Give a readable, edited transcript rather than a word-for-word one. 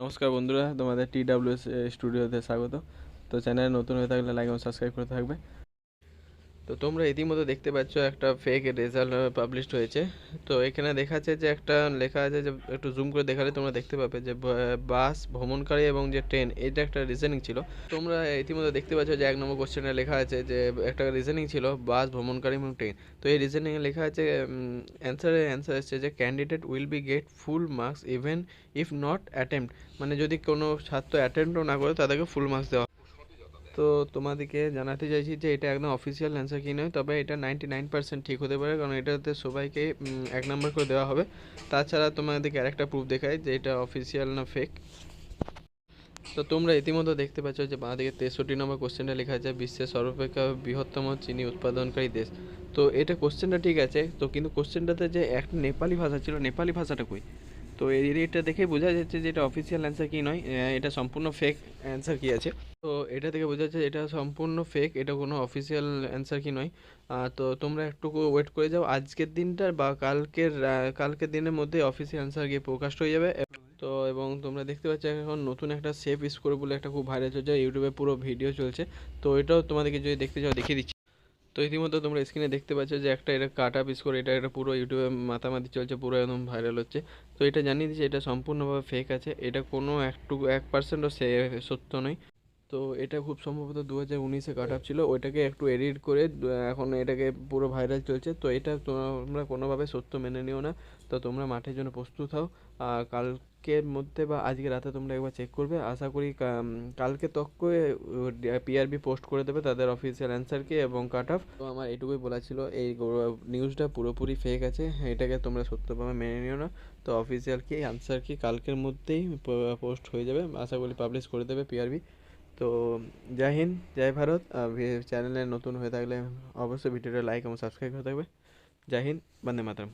নমস্কার বন্ধুরা, তোমাদের TWS স্টুডিওতে স্বাগত। তো চ্যানেলে নতুন হয়ে থাকলে লাইক এবং সাবস্ক্রাইব করে থাকবে। তো তোমরা ইতিমধ্যে দেখতে পাচ্ছ একটা ফেক রেজাল্ট পাবলিশড হয়েছে। তো এখানে দেখাচ্ছে যে একটা লেখা আছে, যে একটু জুম করে দেখালে তোমরা দেখতে পাবে যে বাস ভ্রমণকারী এবং যে ট্রেন, এটা একটা রিজনিং ছিল। তোমরা ইতিমধ্যে দেখতে পাচ্ছ যে 1 নম্বর কোশ্চেনে লেখা আছে যে একটা রিজনিং ছিল বাস ভ্রমণকারী এবং ট্রেন। তো এই রিজনিংয়ে লেখা আছে অ্যান্সার এসছে যে candidate will be get full marks even if not attempt, মানে যদি কোনো ছাত্র অ্যাটেম্পটও না করে তাদেরকে ফুল মার্কস দেওয়া। তো তোমাদেরকে জানাতে চাইছি যে এটা একদম অফিসিয়াল অ্যান্সার কি নয়, তবে এটা 99% ঠিক হতে পারে, কারণ এটাতে সবাইকে 1 নম্বর করে দেওয়া হবে। তাছাড়া তোমাদেরকে আরেকটা প্রুফ দেখায় যে এটা অফিসিয়াল না ফেক। তো তোমরা ইতিমধ্যে দেখতে পাচ্ছ যে বাঁদিকে 63 নম্বর কোশ্চেনটা লেখা আছে বিশ্বের সর্বাপেক্ষা বৃহত্তম চিনি উৎপাদনকারী দেশ। তো এটা কোশ্চেনটা ঠিক আছে, তো কিন্তু কোশ্চেনটাতে যে একটা নেপালি ভাষা ছিল, নেপালি ভাষাটা কই? তো এটা দেখে বোঝা যাচ্ছে যে এটা অফিসিয়াল অ্যান্সার কি নয়, এটা সম্পূর্ণ ফেক অ্যান্সার কি আছে। তো এটা থেকে বোঝা যাচ্ছে এটা সম্পূর্ণ ফেক, এটা কোনো অফিসিয়াল অ্যান্সার কি নয়। তো তোমরা একটু ওয়েট করে যাও, আজকের দিনটার বা কালকের দিনের মধ্যে অফিসিয়াল অ্যান্সার গিয়ে প্রকাশ হয়ে যাবে। তো এবং তোমরা দেখতে পাচ্ছ এখন নতুন একটা সেফ স্কোর বলে একটা খুব ভাইরাল চলছে, ইউটিউবে পুরো ভিডিও চলছে। তো এটাও তোমাদেরকে যদি দেখতে চাও দেখিয়ে দিচ্ছি। তো ইতিমধ্যে তোমরা স্ক্রিনে দেখতে পাচ্ছ যে একটা এটা কাট আপ স্কোর, এটা পুরো ইউটিউবে মাতামাতি চলছে, পুরো একদম ভাইরাল হচ্ছে। তো এটা জানিয়ে দিচ্ছি এটা সম্পূর্ণভাবে ফেক আছে, এটা কোনো 1% সত্য নয়। তো এটা খুব সম্ভবত 2019-এ কাট আপ ছিল, ওইটাকে একটু এডিট করে এখন এটাকে পুরো ভাইরাল চলছে। তো এটা তোমরা কোনোভাবে সত্য মেনে নিও না। তো তোমরা মাঠের জন্য প্রস্তুত হও। আর কালকের মধ্যে বা আজকে রাতে তোমরা একবার চেক করবে, আশা করি কালকে তক্কই PRB পোস্ট করে দেবে তাদের অফিসিয়াল অ্যান্সারকে এবং কাট অফ। তো আমার এটুকুই বলা ছিল, এই নিউজটা পুরোপুরি ফেক আছে, এটাকে তোমরা সত্যভাবে মেনে নিও না। তো অফিসিয়াল কি অ্যান্সার কি কালকের মধ্যেই পোস্ট হয়ে যাবে, আশা করি পাবলিশ করে দেবে PRB। তো জয় হিন্দ, জয় ভারত। চ্যানেলে নতুন হয়ে থাকলে অবশ্যই ভিডিওটা লাইক এবং সাবস্ক্রাইব করে থাকবে। জয় হিন্দ, বন্দে মাতরম।